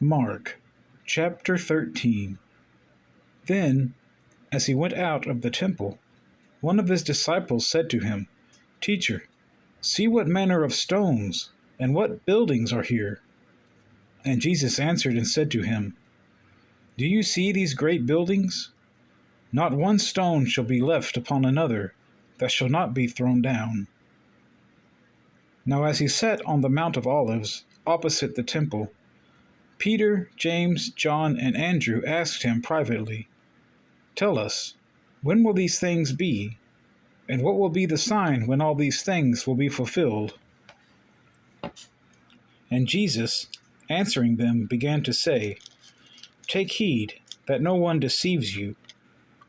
Mark chapter 13. Then, as he went out of the temple, one of his disciples said to him, Teacher, see what manner of stones and what buildings are here. And Jesus answered and said to him, Do you see these great buildings? Not one stone shall be left upon another that shall not be thrown down. Now as he sat on the Mount of Olives, opposite the temple, Peter, James, John, and Andrew asked him privately, Tell us, when will these things be? And what will be the sign when all these things will be fulfilled? And Jesus, answering them, began to say, Take heed that no one deceives you,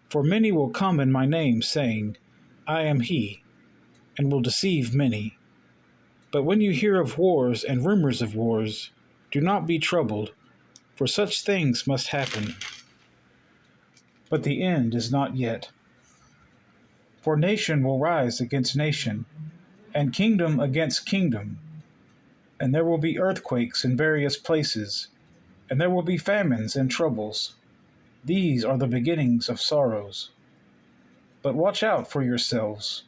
for many will come in my name, saying, I am he, and will deceive many. But when you hear of wars and rumors of wars, do not be troubled, for such things must happen. But the end is not yet. For nation will rise against nation, and kingdom against kingdom. And there will be earthquakes in various places, and there will be famines and troubles. These are the beginnings of sorrows. But watch out for yourselves,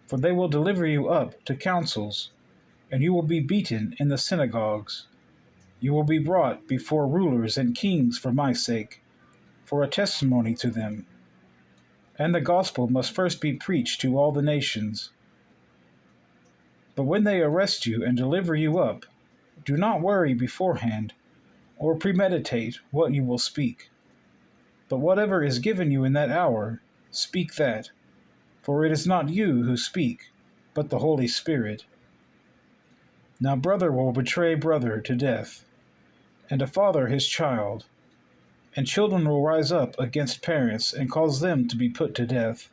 for they will deliver you up to councils, and you will be beaten in the synagogues. You will be brought before rulers and kings for my sake, for a testimony to them. And the gospel must first be preached to all the nations. But when they arrest you and deliver you up, do not worry beforehand, or premeditate what you will speak. But whatever is given you in that hour, speak that, for it is not you who speak, but the Holy Spirit. Now brother will betray brother to death, and a father his child, and children will rise up against parents and cause them to be put to death.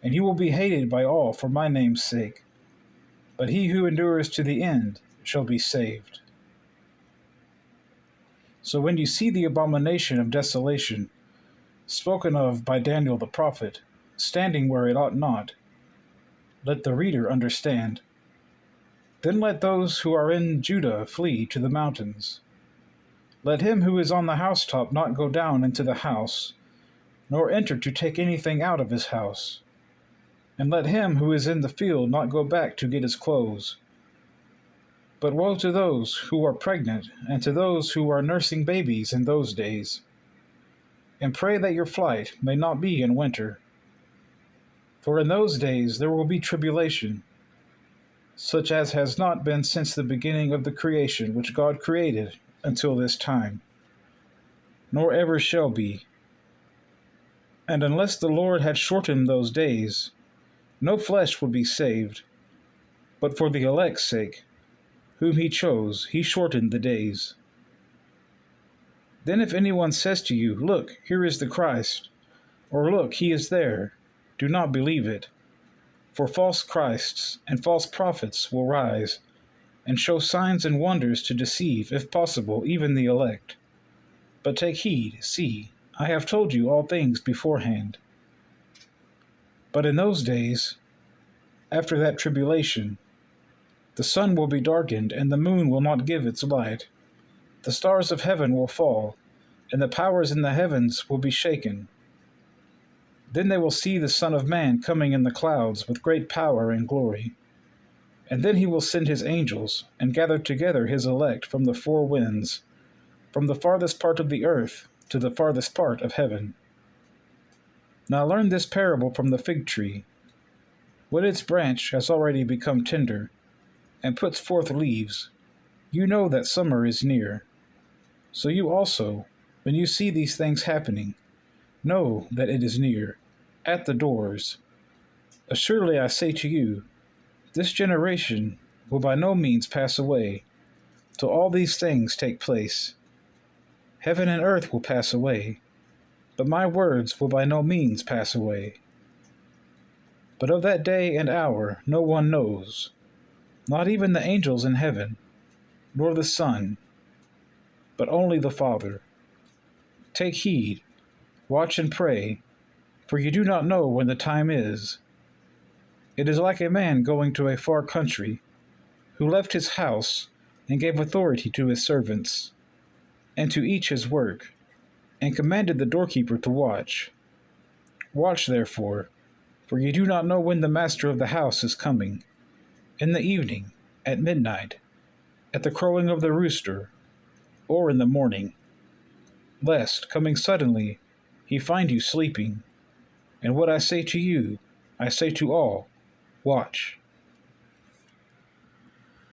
And you will be hated by all for my name's sake, but he who endures to the end shall be saved. So when you see the abomination of desolation, spoken of by Daniel the prophet, standing where it ought not, let the reader understand. Then let those who are in Judah flee to the mountains. Let him who is on the housetop not go down into the house, nor enter to take anything out of his house. And let him who is in the field not go back to get his clothes. But woe to those who are pregnant, and to those who are nursing babies in those days. And pray that your flight may not be in winter. For in those days there will be tribulation, such as has not been since the beginning of the creation which God created until this time, nor ever shall be. And unless the Lord had shortened those days, no flesh would be saved. But for the elect's sake, whom he chose, he shortened the days. Then if anyone says to you, Look, here is the Christ, or Look, he is there, do not believe it. For false Christs and false prophets will rise, and show signs and wonders to deceive, if possible, even the elect. But take heed, see, I have told you all things beforehand. But in those days, after that tribulation, the sun will be darkened, and the moon will not give its light. The stars of heaven will fall, and the powers in the heavens will be shaken. Then they will see the Son of Man coming in the clouds with great power and glory. And then he will send his angels, and gather together his elect from the four winds, from the farthest part of the earth to the farthest part of heaven. Now learn this parable from the fig tree. When its branch has already become tender, and puts forth leaves, you know that summer is near. So you also, when you see these things happening, know that it is near, at the doors. Assuredly I say to you, this generation will by no means pass away, till all these things take place. Heaven and earth will pass away, but my words will by no means pass away. But of that day and hour no one knows, not even the angels in heaven, nor the Son, but only the Father. Take heed, watch and pray, for you do not know when the time is. It is like a man going to a far country, who left his house and gave authority to his servants, and to each his work, and commanded the doorkeeper to watch. Watch therefore, for you do not know when the master of the house is coming, in the evening, at midnight, at the crowing of the rooster, or in the morning, lest, coming suddenly, he find you sleeping. And what I say to you, I say to all, watch.